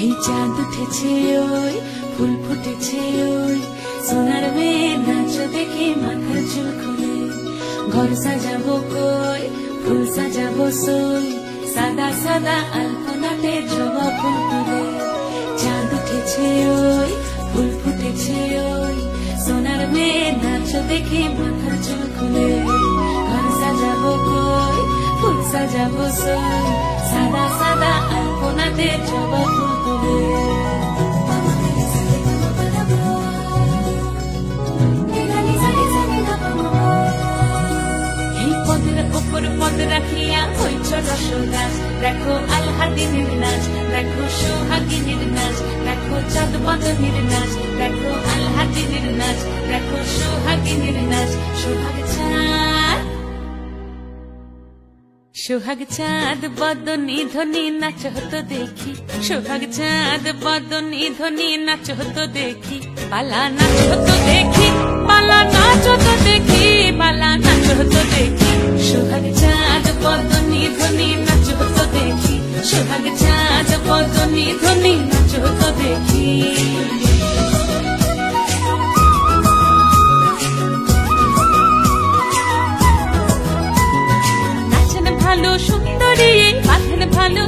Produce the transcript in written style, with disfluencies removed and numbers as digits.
এই চাঁদ উঠেছে ওই ফুল ফুটেছে ওই সোনার মেয়ে নাচ দেখে মাথার চুল খুলে ঘর সাজাবো কই ফুল সাজাবো সই সাদা সাদা আলপনাতে জবা ফুল তুলে চাঁদ উঠেছে ওই ফুল ফুটেছে ওই সোনার মেয়ে নাচ দেখে মাথার চুল খুলে ঘর সাজাবো কই ফুল সাজাবো সই সাদা সাদা আলপনাতে জবা ফুল তুলে উপর পদ রাখিয়া হইছ রসরাজ দেখো আলহাদিনের নাচ দেখো সোহাগিনীর নাচ দেখো চাঁদ বদনীর নাচ দেখো আলহাদিনের নাচ দেখো সোহাগিনীর নাচ সোহাগ চাঁদ বদনী ধ্বনি নাচ হতো দেখি সোহাগ চাঁদ বদনী ধ্বনি নাচ হতো দেখি পালা নাচ হতো দেখি পালা নাচ হতো দেখি পালা নাচ হতো দেখি সোহাগ চাঁদ বদনী ধ্বনি নাচ হতো দেখি সোহাগ চাঁদ বদনী ধ্বনি নাচ হতো দেখি ভালো সুন্দরী বাঁধেন ভালো